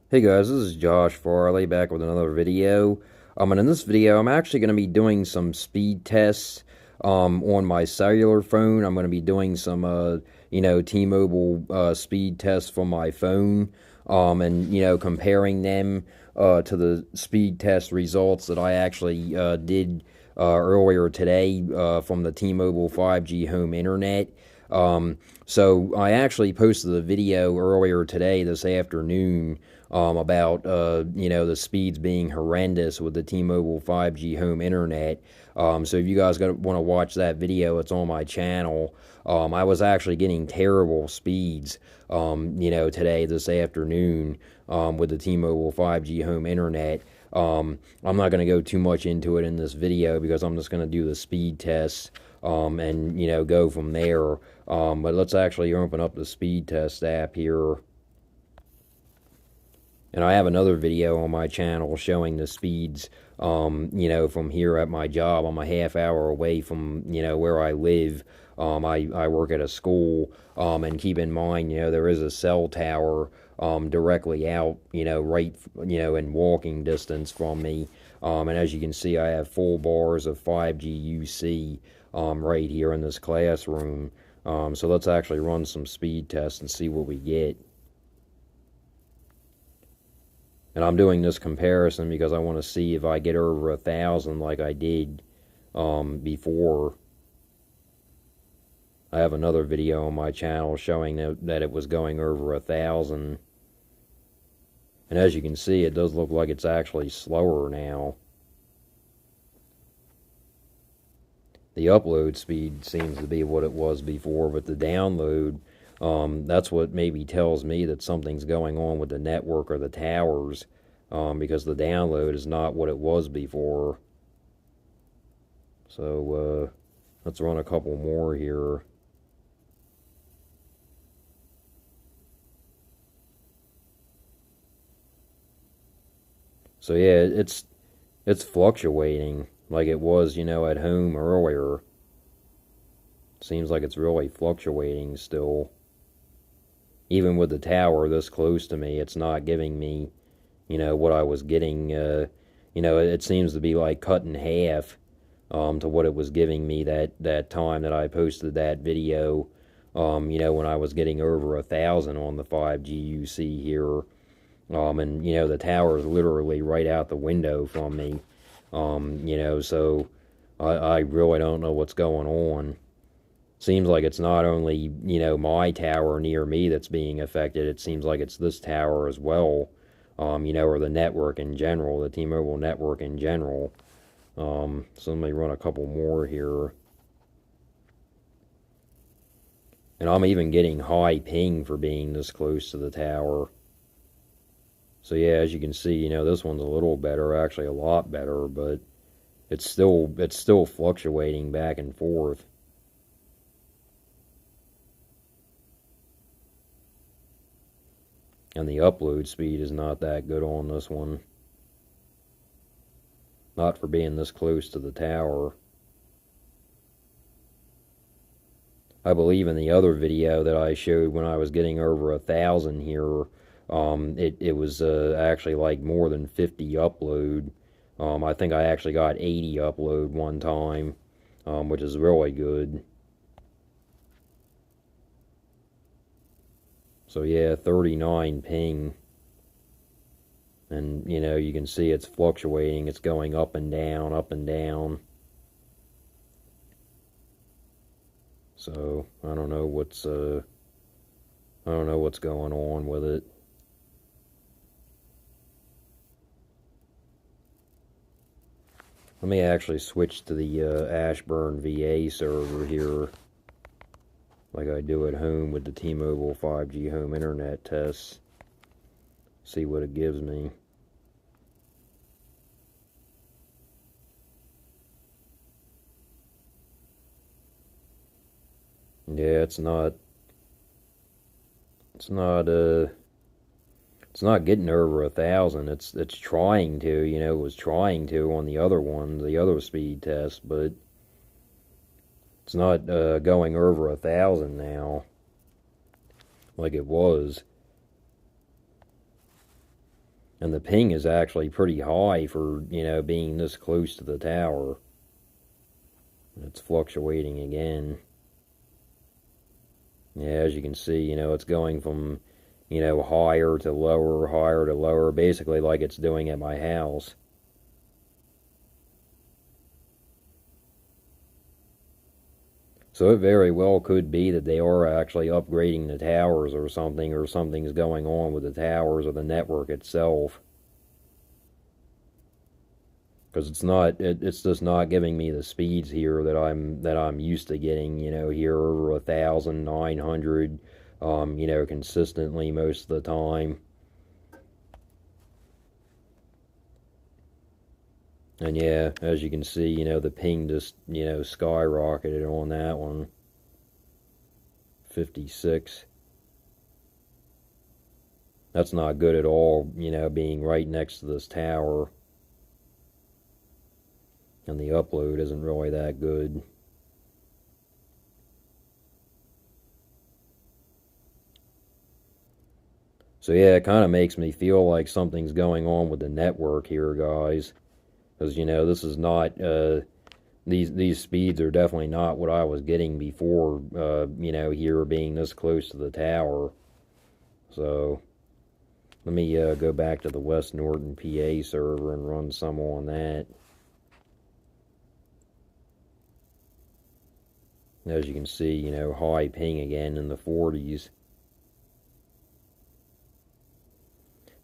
Hey guys, this is Josh Farley back with another video. And in this video, I'm actually going to be doing some speed tests on my cellular phone. I'm going to be doing some T-Mobile speed tests from my phone and comparing them to the speed test results that I actually did earlier today from the T-Mobile 5G home internet. So I actually posted a video earlier today, this afternoon, about the speeds being horrendous with the T-Mobile 5G home internet. So if you guys want to watch that video, it's on my channel. I was actually getting terrible speeds, today, this afternoon, with the T-Mobile 5G home internet. I'm not going to go too much into it in this video because I'm just going to do the speed tests and go from there. But let's actually open up the speed test app here. And I have another video on my channel showing the speeds, from here at my job. I'm a half hour away from, where I live. I work at a school, and keep in mind, there is a cell tower directly out, right, in walking distance from me. And as you can see, I have full bars of 5G UC right here in this classroom. So let's actually run some speed tests and see what we get. And I'm doing this comparison because I want to see if I get over 1,000 like I did before. I have another video on my channel showing that it was going over 1,000. And as you can see, it does look like it's actually slower now. The upload speed seems to be what it was before, but the download, that's what maybe tells me that something's going on with the network or the towers, because the download is not what it was before. So let's run a couple more here. So yeah, it's fluctuating like it was, at home earlier. Seems like it's really fluctuating still. Even with the tower this close to me, it's not giving me, what I was getting. It seems to be like cut in half to what it was giving me that time that I posted that video. When I was getting over 1,000 on the 5G UC here. And the tower is literally right out the window from me. So I really don't know what's going on. Seems like it's not only, my tower near me that's being affected. It seems like it's this tower as well, or the network in general, the T-Mobile network in general. So let me run a couple more here. And I'm even getting high ping for being this close to the tower. So yeah, as you can see, this one's a little better, actually a lot better, but it's still fluctuating back and forth. And the upload speed is not that good on this one. Not for being this close to the tower. I believe in the other video that I showed when I was getting over 1,000 here, it was actually like more than 50 upload. I think I actually got 80 upload one time, which is really good. So yeah, 39 ping. And, you can see it's fluctuating. It's going up and down, up and down. So, I don't know what's going on with it. Let me actually switch to the Ashburn VA server here, like I do at home with the T-Mobile 5G home internet tests. See what it gives me. Yeah, it's not getting over 1,000. It's trying to, it was trying to on the other one, the other speed test, but it's not going over 1,000 now, like it was. And the ping is actually pretty high for, being this close to the tower. It's fluctuating again. Yeah, as you can see, it's going from, higher to lower, basically like it's doing at my house. So it very well could be that they are actually upgrading the towers or something's going on with the towers or the network itself. Because it's just not giving me the speeds here that I'm used to getting, here 1,900, consistently most of the time. And yeah, as you can see, the ping just, skyrocketed on that one. 56. That's not good at all, being right next to this tower. And the upload isn't really that good. So yeah, it kind of makes me feel like something's going on with the network here, guys. Because, this is not, these speeds are definitely not what I was getting before, here being this close to the tower. So, let me go back to the West Norton, PA server and run some on that. As you can see, high ping again in the 40s.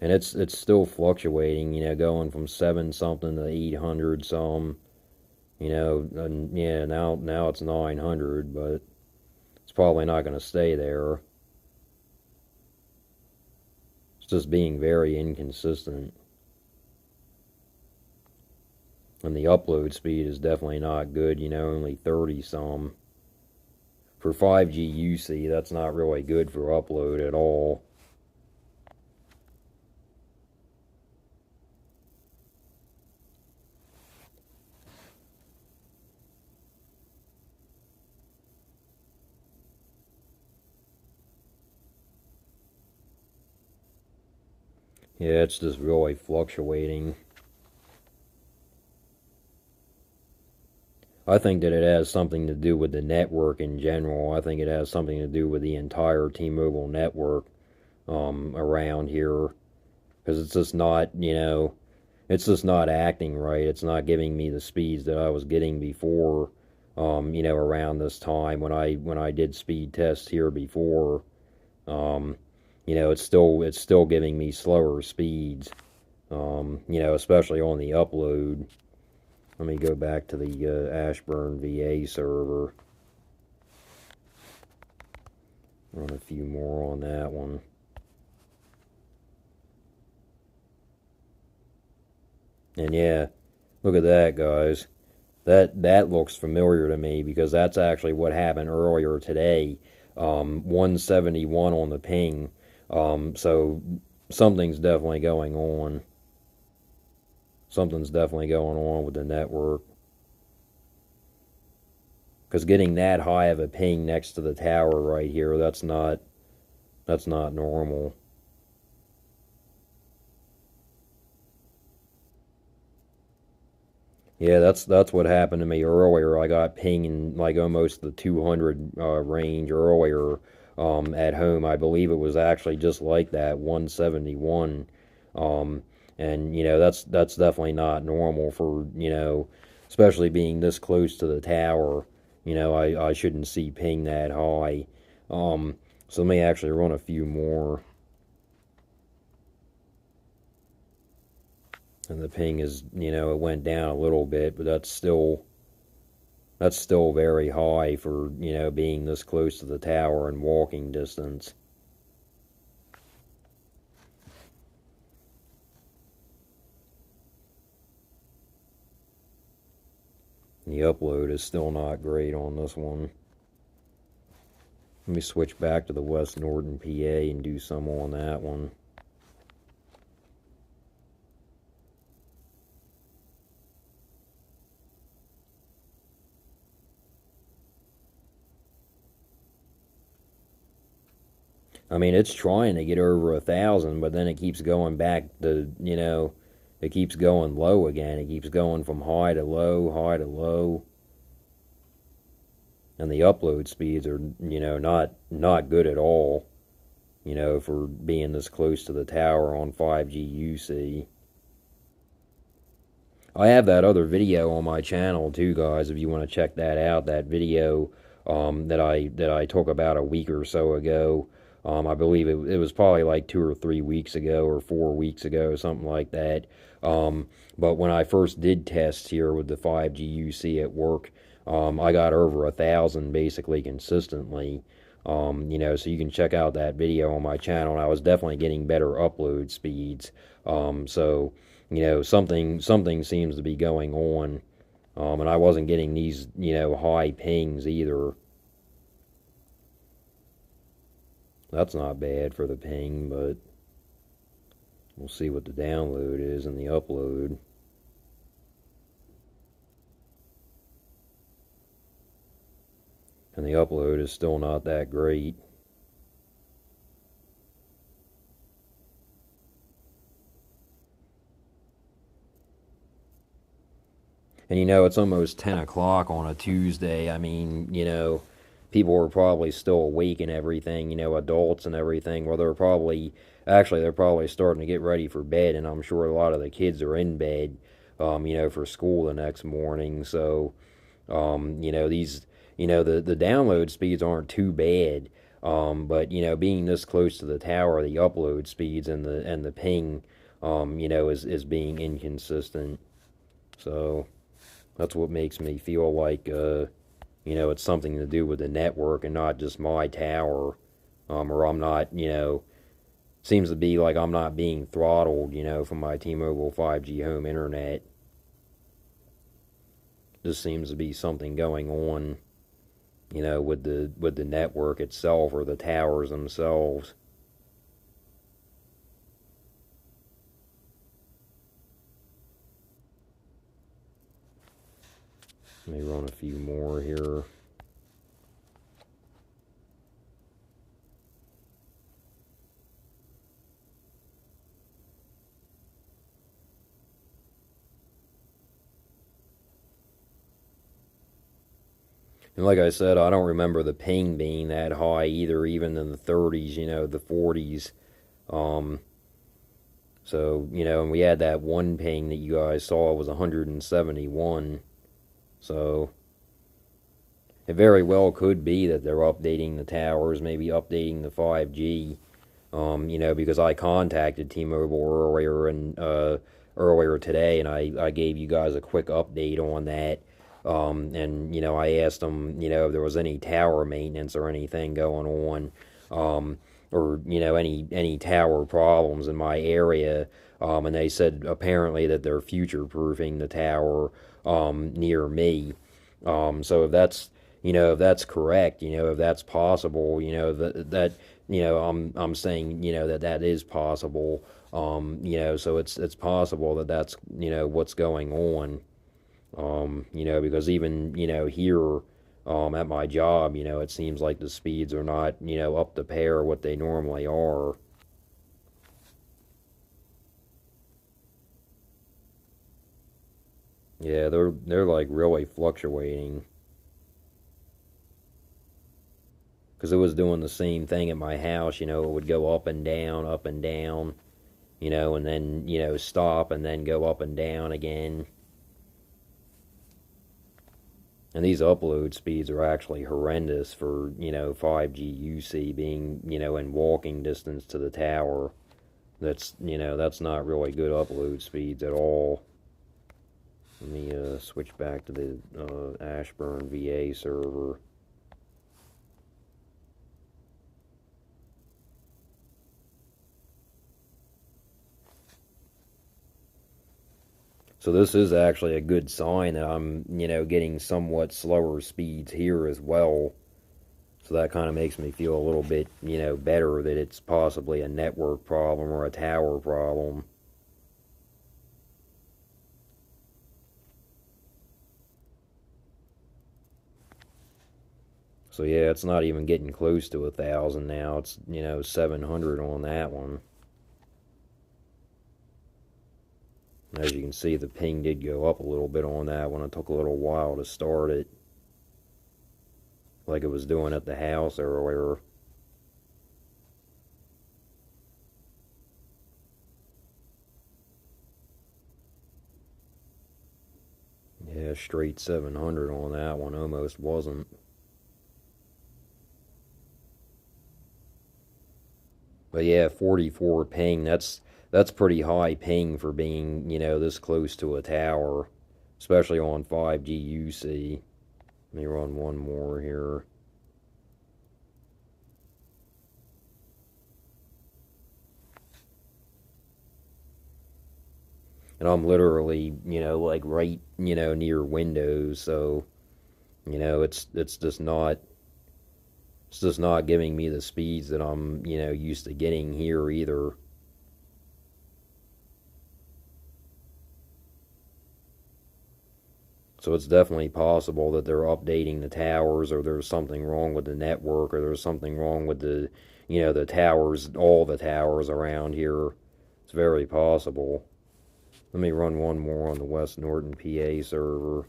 And it's still fluctuating, going from 7 something to 800 some, and yeah, now it's 900, but it's probably not going to stay there. It's just being very inconsistent. And the upload speed is definitely not good, only 30 some. For 5G UC, that's not really good for upload at all. Yeah, it's just really fluctuating. I think that it has something to do with the network in general. I think it has something to do with the entire T-Mobile network around here. Because it's just not, it's just not acting right. It's not giving me the speeds that I was getting before, around this time when I did speed tests here before. It's still giving me slower speeds, especially on the upload. Let me go back to the Ashburn VA server. Run a few more on that one. And yeah, look at that, guys. That looks familiar to me because that's actually what happened earlier today. 171 on the ping. So something's definitely going on. Something's definitely going on with the network. Because getting that high of a ping next to the tower right here, that's not normal. Yeah, that's what happened to me earlier. I got ping in like almost the 200 range earlier at home. I believe it was actually just like that, 171. And that's definitely not normal for, especially being this close to the tower. I shouldn't see ping that high. So let me actually run a few more. And the ping is, it went down a little bit, but that's still very high for, being this close to the tower and walking distance. The upload is still not great on this one. Let me switch back to the West Norton, PA and do some on that one. I mean, it's trying to get over 1,000, but then it keeps going back to, it keeps going low again. It keeps going from high to low. And the upload speeds are, not good at all, for being this close to the tower on 5G UC. I have that other video on my channel too, guys, if you want to check that out. That video that I took about a week or so ago. I believe it was probably like 2 or 3 weeks ago or 4 weeks ago, something like that. But when I first did tests here with the 5G UC at work, I got over 1,000 basically consistently. So you can check out that video on my channel. And I was definitely getting better upload speeds. So something seems to be going on. And I wasn't getting these, high pings either. That's not bad for the ping, but we'll see what the download is and the upload. And the upload is still not that great. And it's almost 10 o'clock on a Tuesday. I mean, people are probably still awake and everything, adults and everything. Well, they're probably starting to get ready for bed, and I'm sure a lot of the kids are in bed, for school the next morning. So, the download speeds aren't too bad. But, being this close to the tower, the upload speeds and the ping, is being inconsistent. So that's what makes me feel like, it's something to do with the network and not just my tower, or I'm not, seems to be like I'm not being throttled, from my T-Mobile 5G home internet. Just seems to be something going on, with the network itself or the towers themselves. Let me run a few more here. And like I said, I don't remember the ping being that high either, even in the 30s, the 40s. So, and we had that one ping that you guys saw was 171. So, it very well could be that they're updating the towers, maybe updating the 5G. Because I contacted T-Mobile earlier today, and I gave you guys a quick update on that. And I asked them, if there was any tower maintenance or anything going on, or any tower problems in my area. And they said apparently that they're future proofing the tower near me. So if that's correct, if that's possible, I'm saying, that is possible. So it's possible that that's, what's going on. Because even, here, at my job, it seems like the speeds are not, up to par what they normally are. Yeah, they're like really fluctuating. Because it was doing the same thing at my house, it would go up and down, and then, stop and then go up and down again. And these upload speeds are actually horrendous for, 5G UC being, in walking distance to the tower. That's not really good upload speeds at all. Let me switch back to the Ashburn VA server. So this is actually a good sign that I'm, getting somewhat slower speeds here as well. So that kind of makes me feel a little bit, better that it's possibly a network problem or a tower problem. So yeah, it's not even getting close to 1,000 now. It's, 700 on that one. As you can see, the ping did go up a little bit on that one. It took a little while to start it, like it was doing at the house earlier. Yeah, straight 700 on that one. Almost wasn't. But yeah, 44 ping. That's pretty high ping for being, this close to a tower, especially on 5G UC. Let me run one more here. And I'm literally, like right, near Windows, so, it's just not giving me the speeds that I'm, used to getting here either. So it's definitely possible that they're updating the towers, or there's something wrong with the network, or there's something wrong with the towers, all the towers around here. It's very possible. Let me run one more on the West Norton PA server.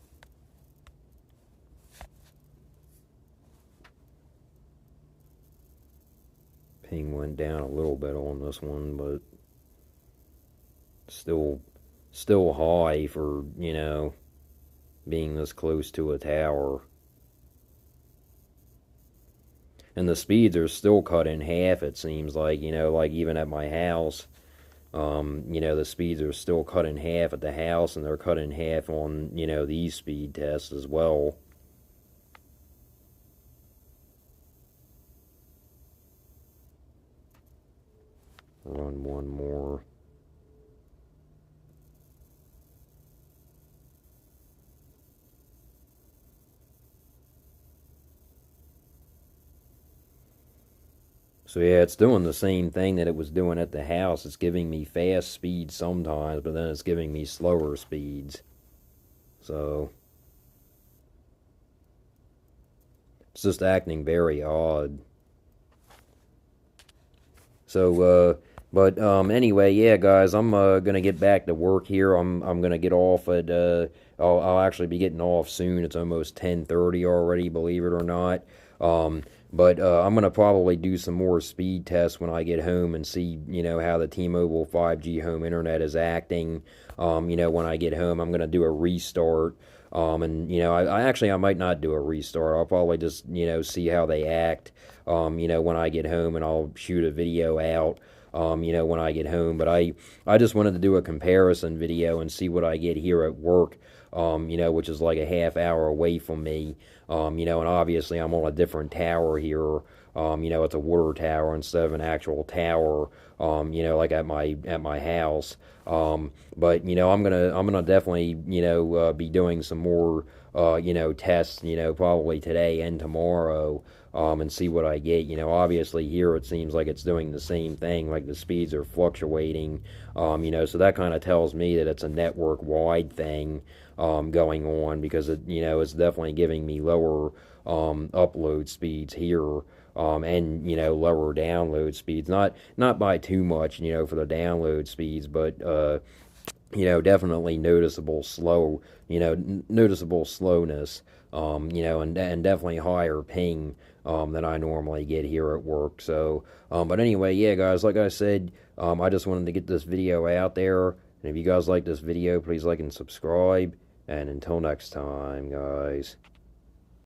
Ping went down a little bit on this one, but still high for, being this close to a tower. And the speeds are still cut in half, it seems like, like even at my house. The speeds are still cut in half at the house, and they're cut in half on, these speed tests as well. Run one more. So yeah, it's doing the same thing that it was doing at the house. It's giving me fast speeds sometimes, but then it's giving me slower speeds. So it's just acting very odd. So, anyway, yeah, guys, I'm gonna get back to work here. I'm gonna get off at I'll actually be getting off soon. It's almost 10:30 already, believe it or not. But I'm gonna probably do some more speed tests when I get home and see, how the T-Mobile 5G home internet is acting. When I get home, I'm gonna do a restart. And I might not do a restart. I'll probably just see how they act. When I get home, and I'll shoot a video out. When I get home. But I just wanted to do a comparison video and see what I get here at work. Which is like a half hour away from me. And obviously I'm on a different tower here. It's a water tower instead of an actual tower. Like at my house. But I'm gonna definitely be doing some more tests probably today and tomorrow. And see what I get. Obviously here it seems like it's doing the same thing, like the speeds are fluctuating. So that kind of tells me that it's a network-wide thing going on, because it's definitely giving me lower upload speeds here. And lower download speeds, not by too much, for the download speeds, but definitely noticeable slowness, and definitely higher ping than I normally get here at work. So, but anyway, yeah, guys, like I said, I just wanted to get this video out there. And if you guys like this video, please like and subscribe. And until next time, guys.